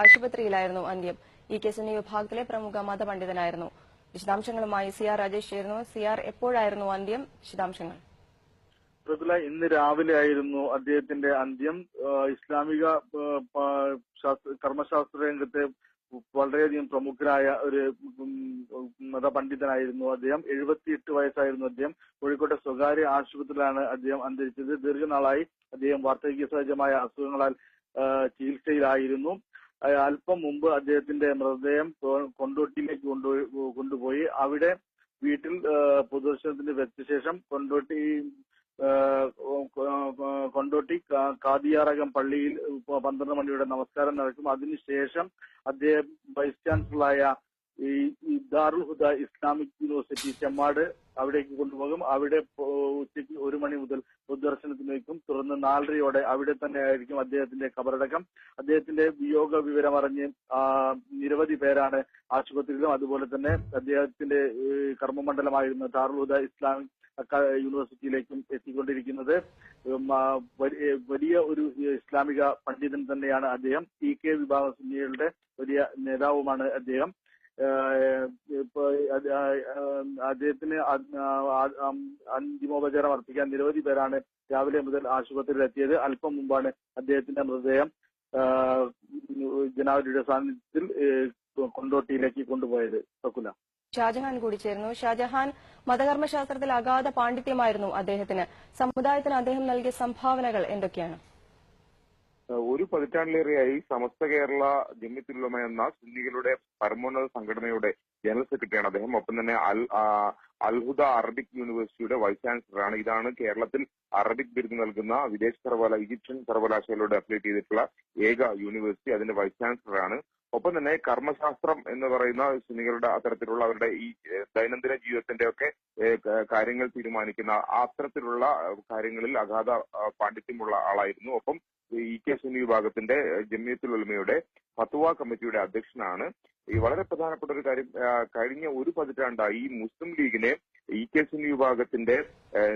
ആശുപത്രിയിലായിരുന്നു അന്ത്യം. ഈ കേസിന്റെ വിഭാഗത്തിലെ പ്രമുഖ മതപണ്ഡിതനായിരുന്നു. വിശദാംശങ്ങളുമായി സിആർ രാജേഷ് ചേരുന്നു. സിആർ, എപ്പോഴായിരുന്നു അന്ത്യം? വിശദാംശങ്ങൾ. ഇന്ന് രാവിലെ ആയിരുന്നു അദ്ദേഹത്തിന്റെ അന്ത്യം. ഇസ്ലാമിക കർമ്മശാസ്ത്ര രംഗത്തെ വളരെയധികം പ്രമുഖരായ ഒരു മതപണ്ഡിതനായിരുന്നു അദ്ദേഹം. 78 വയസ്സായിരുന്നു അദ്ദേഹം. കോഴിക്കോട്ടെ സ്വകാര്യ ആശുപത്രിയിലാണ് അദ്ദേഹം അന്തരിച്ചത്. ദീർഘനാളായി അദ്ദേഹം വാർദ്ധക്യ സഹജമായ അസുഖങ്ങളാൽ ചികിത്സയിലായിരുന്നു. അല്പം മുമ്പ് അദ്ദേഹത്തിന്റെ മൃതദേഹം കൊണ്ടോട്ടിയിലേക്ക് കൊണ്ടുപോയി. അവിടെ വീട്ടിൽ പൊതുദർശനത്തിന് വെച്ച ശേഷം കൊണ്ടോട്ടി കാദിയാറകം പള്ളിയിൽ 12 മണിയുടെ നമസ്കാരം നടക്കും. അതിനുശേഷം അദ്ദേഹം വൈസ് ചാൻസലറായ ഈ ദാറുൽ ഹുദ ഇസ്ലാമിക് യൂണിവേഴ്സിറ്റി ചെമ്മാട് അവിടേക്ക് കൊണ്ടുപോകും. അവിടെ ഉച്ചയ്ക്ക് 1 മണി മുതൽ പൊതുദർശനത്തിന് വയ്ക്കും. തുടർന്ന് 4:30 അവിടെ തന്നെ ആയിരിക്കും അദ്ദേഹത്തിന്റെ ഖബറടക്കം. അദ്ദേഹത്തിന്റെ വിയോഗ വിവരമറിഞ്ഞ് നിരവധി പേരാണ് ആശുപത്രിയിലും അതുപോലെ തന്നെ അദ്ദേഹത്തിന്റെ കർമ്മമണ്ഡലമായിരുന്ന ദാറുൽ ഹുദ ഇസ്ലാമിക് യൂണിവേഴ്സിറ്റിയിലേക്കും എത്തിക്കൊണ്ടിരിക്കുന്നത്. വലിയ ഒരു ഇസ്ലാമിക പണ്ഡിതൻ തന്നെയാണ് അദ്ദേഹം. PK വിഭാഗം സുന്നികളുടെ വലിയ നേതാവുമാണ് അദ്ദേഹം. അദ്ദേഹത്തിന് അന്തിമോപചാരം അർപ്പിക്കാൻ നിരവധി പേരാണ് രാവിലെ മുതൽ ആശുപത്രിയിൽ എത്തിയത്. അല്പം മുമ്പാണ് അദ്ദേഹത്തിന്റെ മൃതദേഹം ജനാവലിയുടെ സാന്നിധ്യത്തിൽ കൊണ്ടോട്ടിയിലേക്ക് കൊണ്ടുപോയത്. സകുല, ഷാജഹാൻ കൂടി ചേരുന്നു. ഷാജഹാൻ, മതകർമ്മശാസ്ത്രത്തിൽ അഗാധ പാണ്ഡിത്യമായിരുന്നു അദ്ദേഹത്തിന്. സമുദായത്തിന് അദ്ദേഹം നൽകിയ സംഭാവനകൾ എന്തൊക്കെയാണ്? ഒരു പതിറ്റാണ്ടിലേറെയായി സമസ്ത കേരള ജമിയത്തുൽ ഉലമ എന്ന സുന്നികളുടെ പരമോന്നത സംഘടനയുടെ ജനറൽ സെക്രട്ടറിയാണ് അദ്ദേഹം. ഒപ്പം തന്നെ അൽഹുദ അറബിക് യൂണിവേഴ്സിറ്റിയുടെ വൈസ് ചാൻസലറാണ്. ഇതാണ് കേരളത്തിൽ അറബിക് ബിരുദം നൽകുന്ന ഈജിപ്ഷ്യൻ സർവകലാശാലയോട് അഫിലിയേറ്റ് ചെയ്തിട്ടുള്ള ഏക യൂണിവേഴ്സിറ്റി. അതിന്റെ വൈസ് ചാൻസലറാണ്. ഒപ്പം തന്നെ കർമ്മശാസ്ത്രം എന്ന് പറയുന്ന സുന്നികളുടെ അത്തരത്തിലുള്ള അവരുടെ ഈ ദൈനംദിന ജീവിതത്തിന്റെ ഒക്കെ കാര്യങ്ങൾ തീരുമാനിക്കുന്ന അത്തരത്തിലുള്ള കാര്യങ്ങളിൽ അഗാധ പാണ്ഡിത്യമുള്ള ആളായിരുന്നു. ഒപ്പം EK സുന്നി വിഭാഗത്തിന്റെ ജമിയത്തുൽ ഉലമയുടെ ഫത്വ കമ്മിറ്റിയുടെ അധ്യക്ഷനാണ്. ഈ വളരെ പ്രധാനപ്പെട്ട ഒരു കാര്യം, കഴിഞ്ഞ ഒരു പതിറ്റാണ്ടായി മുസ്ലിം ലീഗിനെ EK സുന്നി വിഭാഗത്തിന്റെ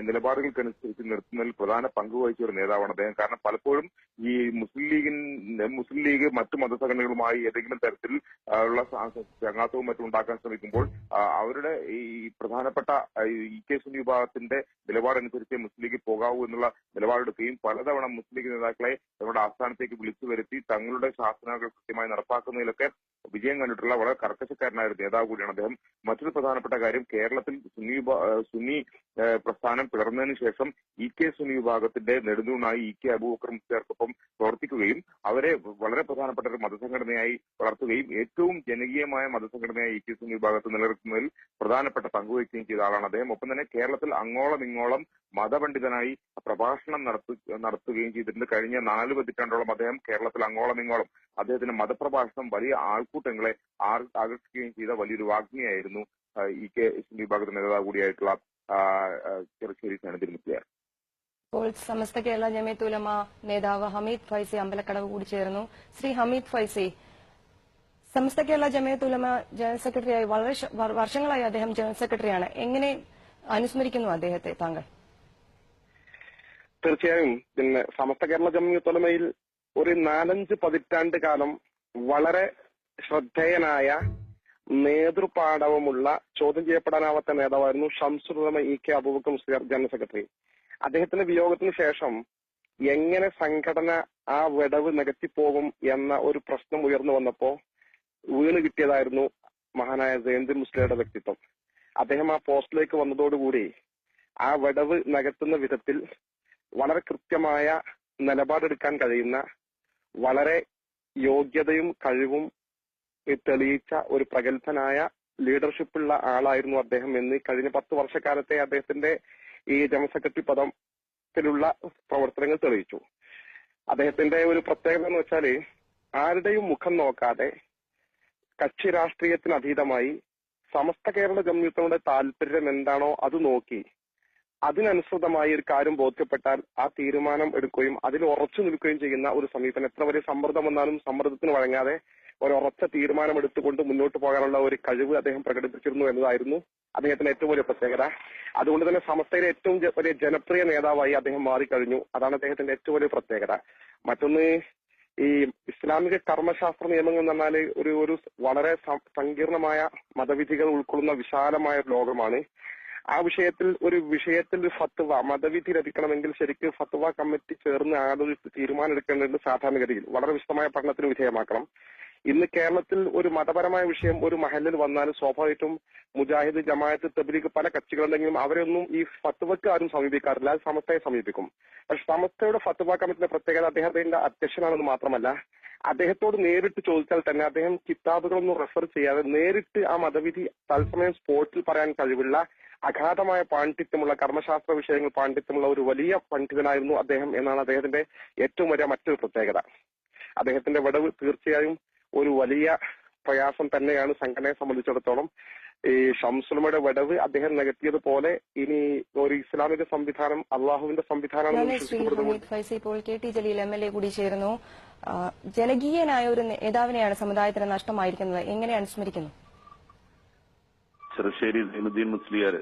നിലപാടുകൾക്കനുസരിച്ച് നിർത്തുന്നതിൽ പ്രധാന പങ്ക് വഹിച്ച ഒരു നേതാവാണ് അദ്ദേഹം. കാരണം പലപ്പോഴും ഈ മുസ്ലിം ലീഗ് മറ്റു മതസംഘടനകളുമായി ഏതെങ്കിലും തരത്തിൽ ഉള്ള ചങ്ങാത്തവും മറ്റും ഉണ്ടാക്കാൻ ശ്രമിക്കുമ്പോൾ അവരുടെ ഈ പ്രധാനപ്പെട്ട EK സുന്നി വിഭാഗത്തിന്റെ നിലപാടനുസരിച്ച് മുസ്ലിം ലീഗ് പോകാവൂ എന്നുള്ള നിലപാടെടുക്കുകയും പലതവണ മുസ്ലിം ലീഗ് നേതാക്കളെ തങ്ങളുടെ ആസ്ഥാനത്തേക്ക് വിളിച്ചു വരുത്തി തങ്ങളുടെ ശാസനകൾ കൃത്യമായി നടപ്പാക്കുന്നതിലൊക്കെ വിജയം കണ്ടിട്ടുള്ള വളരെ കർക്കശക്കാരനായ ഒരു നേതാവ് കൂടിയാണ് അദ്ദേഹം. മറ്റൊരു പ്രധാനപ്പെട്ട കാര്യം, കേരളത്തിൽ സുന്നി പ്രസ്ഥാനം പിളർന്നതിന് ശേഷം EK സുന്നി വിഭാഗത്തിന്റെ നെടുന്തൂണായി EK അബൂബക്കർ മുസ്ലിയാർക്കൊപ്പം പ്രവർത്തിക്കുകയും അവരെ വളരെ പ്രധാനപ്പെട്ട ഒരു മതസംഘടനയായി വളർത്തുകയും ഏറ്റവും ജനകീയമായ മതസംഘടനയായി EK സുന്നി വിഭാഗത്തെ നിലനിർത്തുന്നതിൽ പ്രധാനപ്പെട്ട പങ്കുവയ്ക്കുകയും ചെയ്ത ആളാണ് അദ്ദേഹം. ഒപ്പം തന്നെ കേരളത്തിൽ അങ്ങോളം ഇങ്ങോളം മതപണ്ഡിതനായി പ്രഭാഷണം നടത്തുകയും ചെയ്തിട്ടുണ്ട്. കഴിഞ്ഞ 4 പതിറ്റാണ്ടോളം അദ്ദേഹം കേരളത്തിൽ അങ്ങോളം ഇങ്ങോളം അദ്ദേഹത്തിന്റെ മതപ്രഭാഷണം വലിയ ആൾക്കൂട്ടങ്ങളെ ആകർഷിക്കുകയും ചെയ്ത വലിയൊരു വാഗ്മിയായിരുന്നു EK സുന്നി വിഭാഗത്തിന്റെ നേതാവ് കൂടിയായിട്ടുള്ള ചെറുശ്ശേരി സനദിൽ മുസ്ലിയാർ. ഇപ്പോൾ സമസ്ത കേരള ജമിയത്തുൽ ഉലമ നേതാവ് ഹമീദ് ഫൈസി അമ്പലക്കടവ് കൂടി ചേർന്നു. ശ്രീ ഹമീദ് ഫൈസി, സമസ്ത കേരള ജമിയത്തുൽ ഉലമ ജനറൽ സെക്രട്ടറിയായി വളരെ വർഷങ്ങളായി അദ്ദേഹം ജനറൽ സെക്രട്ടറിയാണ്. എങ്ങനെ അനുസ്മരിക്കുന്നു അദ്ദേഹത്തെ താങ്കൾ? തീർച്ചയായും സമസ്ത കേരള ജമിയത്തുൽ ഉലമയിൽ ഒരു 4-5 പതിറ്റാണ്ട് കാലം വളരെ ശ്രദ്ധേയനായ നേതൃപാടവമുള്ള ചോദ്യം ചെയ്യപ്പെടാനാവാത്ത നേതാവായിരുന്നു Shamsul Ulama EK Abubakar Musliyar general secretary. അദ്ദേഹത്തിന്റെ വിയോഗത്തിന് ശേഷം എങ്ങനെ സംഘടന ആ വിടവ് നികത്തിപ്പോകും എന്ന ഒരു പ്രശ്നം ഉയർന്നു വന്നപ്പോ വീണ് കിട്ടിയതായിരുന്നു മഹാനായ സൈനുദ്ദീൻ മുസ്ലിയാരുടെ വ്യക്തിത്വം. അദ്ദേഹം ആ പോസ്റ്റിലേക്ക് വന്നതോടുകൂടി ആ വിടവ് നികത്തുന്ന വിധത്തിൽ വളരെ കൃത്യമായ നിലപാടെടുക്കാൻ കഴിയുന്ന വളരെ യോഗ്യതയും കഴിവും തെളിയിച്ച ഒരു പ്രഗത്ഭനായ ലീഡർഷിപ്പുള്ള ആളായിരുന്നു അദ്ദേഹം എന്ന് കഴിഞ്ഞ 10 വർഷക്കാലത്തെ അദ്ദേഹത്തിന്റെ ഈ ജനറൽ സെക്രട്ടറി പദത്തിലുള്ള പ്രവർത്തനങ്ങൾ തെളിയിച്ചു. അദ്ദേഹത്തിന്റെ ഒരു പ്രത്യേകത എന്ന് വെച്ചാല് ആരുടെയും മുഖം നോക്കാതെ കക്ഷി രാഷ്ട്രീയത്തിന് അതീതമായി സമസ്ത കേരള ജമിയത്തുകളുടെ താല്പര്യം എന്താണോ അത് നോക്കി അതിനനുസൃതമായി ഒരു കാര്യം ബോധ്യപ്പെട്ടാൽ ആ തീരുമാനം എടുക്കുകയും അതിൽ ഉറച്ചു നിൽക്കുകയും ചെയ്യുന്ന ഒരു സമീപനം. എത്ര വലിയ സമ്മർദ്ദം വന്നാലും സമ്മർദ്ദത്തിന് വഴങ്ങാതെ ഒരു ഉറച്ച തീരുമാനം എടുത്തുകൊണ്ട് മുന്നോട്ട് പോകാനുള്ള ഒരു കഴിവ് അദ്ദേഹം പ്രകടിപ്പിച്ചിരുന്നു എന്നതായിരുന്നു അദ്ദേഹത്തിന്റെ ഏറ്റവും വലിയ പ്രത്യേകത. അതുകൊണ്ട് തന്നെ സമസ്തയിലെ ഏറ്റവും വലിയ ജനപ്രിയ നേതാവായി അദ്ദേഹം മാറിക്കഴിഞ്ഞു. അതാണ് അദ്ദേഹത്തിന്റെ ഏറ്റവും വലിയ പ്രത്യേകത. മറ്റൊന്ന്, ഈ ഇസ്ലാമിക കർമ്മശാസ്ത്ര നിയമങ്ങൾ എന്ന് പറഞ്ഞാല് ഒരു വളരെ സങ്കീർണമായ മതവിധികൾ ഉൾക്കൊള്ളുന്ന വിശാലമായ ഒരു ലോകമാണ്. ആ വിഷയത്തിൽ ഫത്വ മതവിധി ലഭിക്കണമെങ്കിൽ ശരിക്കും ഫത്വ കമ്മിറ്റി ചേർന്ന് ആലോചിച്ച് തീരുമാനം എടുക്കേണ്ടത് സാധാരണഗതിയിൽ വളരെ വിശദമായ പഠനത്തിന് വിധേയമാക്കണം. ഇന്ന് കേരളത്തിൽ ഒരു മതപരമായ വിഷയം ഒരു മഹലിൽ വന്നാൽ സ്വാഭാവികമായിട്ടും മുജാഹിദ്, ജമാഅത്ത്, തബ്ലീഗ് പല കക്ഷികളുണ്ടെങ്കിലും അവരൊന്നും ഈ ഫത്വക്ക് ആരും സമീപിക്കാറില്ല. അത് സമസ്തയെ സമീപിക്കും. പക്ഷെ സമസ്തയുടെ ഫത്വ കമ്മിറ്റിയുടെ പ്രത്യേകത അദ്ദേഹത്തിന്റെ അധ്യക്ഷനാണെന്ന് മാത്രമല്ല, അദ്ദേഹത്തോട് നേരിട്ട് ചോദിച്ചാൽ തന്നെ അദ്ദേഹം കിതാബുകളൊന്നും റെഫർ ചെയ്യാതെ നേരിട്ട് ആ മതവിധി തത്സമയം സ്പോട്ടിൽ പറയാൻ കഴിവുള്ള അഗാധമായ പാണ്ഡിത്യമുള്ള കർമ്മശാസ്ത്ര വിഷയങ്ങൾ പാണ്ഡിത്യമുള്ള ഒരു വലിയ പണ്ഡിതനായിരുന്നു അദ്ദേഹം എന്നാണ് അദ്ദേഹത്തിന്റെ ഏറ്റവും വലിയ മറ്റൊരു പ്രത്യേകത. അദ്ദേഹത്തിന്റെ വിടവ് തീർച്ചയായും ഒരു വലിയ പ്രയാസം തന്നെയാണ് സംഘടനയെ സംബന്ധിച്ചിടത്തോളം. ഈ ഷംസുലമയുടെ വിടവ് അദ്ദേഹം നികത്തിയതുപോലെ ഇനി ഒരു ഇസ്ലാമിക സംവിധാനം അള്ളാഹുവിന്റെ സംവിധാനമാണ് ഫൈസി. ഇപ്പോൾ KT ജലീൽ MLA കൂടി ചേരുന്നു. ജനകീയനായ ഒരു നേതാവിനെയാണ് സമുദായത്തിന് നഷ്ടമായിരിക്കുന്നത്. എങ്ങനെ അനുസ്മരിക്കുന്നു? ചെറുശ്ശേരി സൈനുദ്ദീൻ മുസ്ലിയാർ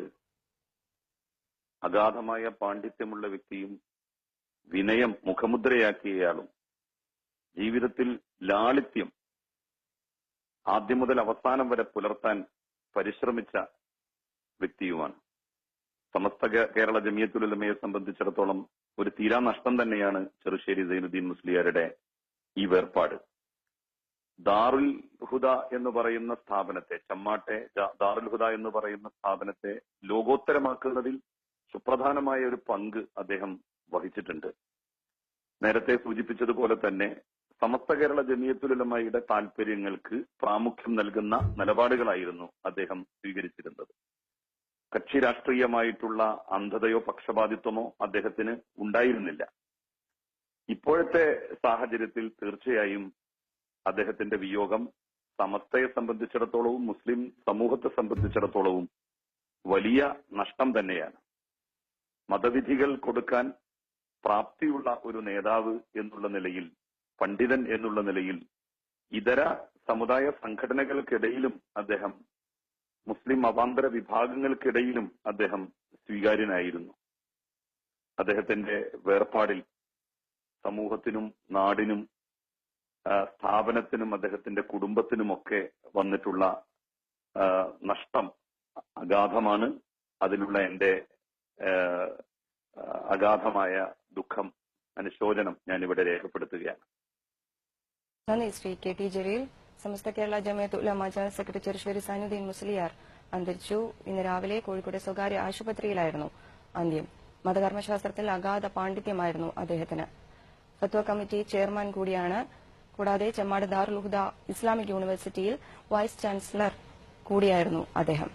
അഗാധമായ പാണ്ഡിത്യമുള്ള വ്യക്തിയും വിനയം മുഖമുദ്രയാക്കിയയാളും ജീവിതത്തിൽ ലാളിത്യം ആദ്യം മുതൽ അവസാനം വരെ പുലർത്താൻ പരിശ്രമിച്ച വ്യക്തിയുമാണ്. സമസ്ത കേരള ജമിയത്തുൽ ഉലമയെ സംബന്ധിച്ചിടത്തോളം ഒരു തീരാ നഷ്ടം തന്നെയാണ് ചെറുശ്ശേരി സൈനുദ്ദീൻ മുസ്ലിയാരുടെ ഈ വേർപാട്. ദാറുൽ ഹുദ എന്ന് പറയുന്ന സ്ഥാപനത്തെ, ചമ്മാട്ടെ ദാറുൽ ഹുദ എന്ന് പറയുന്ന സ്ഥാപനത്തെ ലോകോത്തരമാക്കുന്നതിൽ സുപ്രധാനമായ ഒരു പങ്ക് അദ്ദേഹം വഹിച്ചിട്ടുണ്ട്. നേരത്തെ സൂചിപ്പിച്ചതുപോലെ തന്നെ സമസ്ത കേരള ജമിയത്തുൽ ഉലമയുടെ താല്പര്യങ്ങൾക്ക് പ്രാമുഖ്യം നൽകുന്ന നിലപാടുകളായിരുന്നു അദ്ദേഹം സ്വീകരിച്ചിരുന്നത്. കക്ഷി രാഷ്ട്രീയമായിട്ടുള്ള അന്ധതയോ പക്ഷപാതിത്വമോ അദ്ദേഹത്തിന് ഉണ്ടായിരുന്നില്ല. ഇപ്പോഴത്തെ സാഹചര്യത്തിൽ തീർച്ചയായും അദ്ദേഹത്തിന്റെ വിയോഗം സമസ്തയെ സംബന്ധിച്ചിടത്തോളവും മുസ്ലിം സമൂഹത്തെ സംബന്ധിച്ചിടത്തോളവും വലിയ നഷ്ടം തന്നെയാണ്. മതവിധികൾ കൊടുക്കാൻ പ്രാപ്തിയുള്ള ഒരു നേതാവ് എന്നുള്ള നിലയിൽ, പണ്ഡിതൻ എന്നുള്ള നിലയിൽ ഇതര സമുദായ സംഘടനകൾക്കിടയിലും അദ്ദേഹം, മുസ്ലിം മതാന്തര വിഭാഗങ്ങൾക്കിടയിലും അദ്ദേഹം സ്വീകാര്യനായിരുന്നു. അദ്ദേഹത്തിന്റെ വേർപാടിൽ സമൂഹത്തിനും നാടിനും സ്ഥാപനത്തിനും അദ്ദേഹത്തിന്റെ കുടുംബത്തിനുമൊക്കെ വന്നിട്ടുള്ള നഷ്ടം അഗാധമാണ്. അതിലുള്ള എന്റെ അഗാധമായ ദുഃഖം, അനുശോചനം ഞാനിവിടെ രേഖപ്പെടുത്തുകയാണ്. നന്ദി ശ്രീ KT ജലീൽ. സമസ്ത കേരള ജമിയത്തുൽ ഉലമ ജനറൽ സെക്രട്ടറി ചെറുശ്ശേരി സൈനുദ്ദീൻ മുസ്ലിയാർ അന്തരിച്ചു. ഇന്ന് രാവിലെ കോഴിക്കോട് സ്വകാര്യ ആശുപത്രിയിലായിരുന്നു അന്ത്യം. മതകർമ്മശാസ്ത്രത്തിൽ അഗാധ പാണ്ഡിത്യമായിരുന്നു അദ്ദേഹത്തിന്. ഫത്വ കമ്മിറ്റി ചെയർമാൻ കൂടിയാണ്. കൂടാതെ ചെമ്മാട് ദാറുൽ ഹുദ ഇസ്ലാമിക് യൂണിവേഴ്സിറ്റിയിൽ വൈസ് ചാൻസലർ കൂടിയായിരുന്നു അദ്ദേഹം.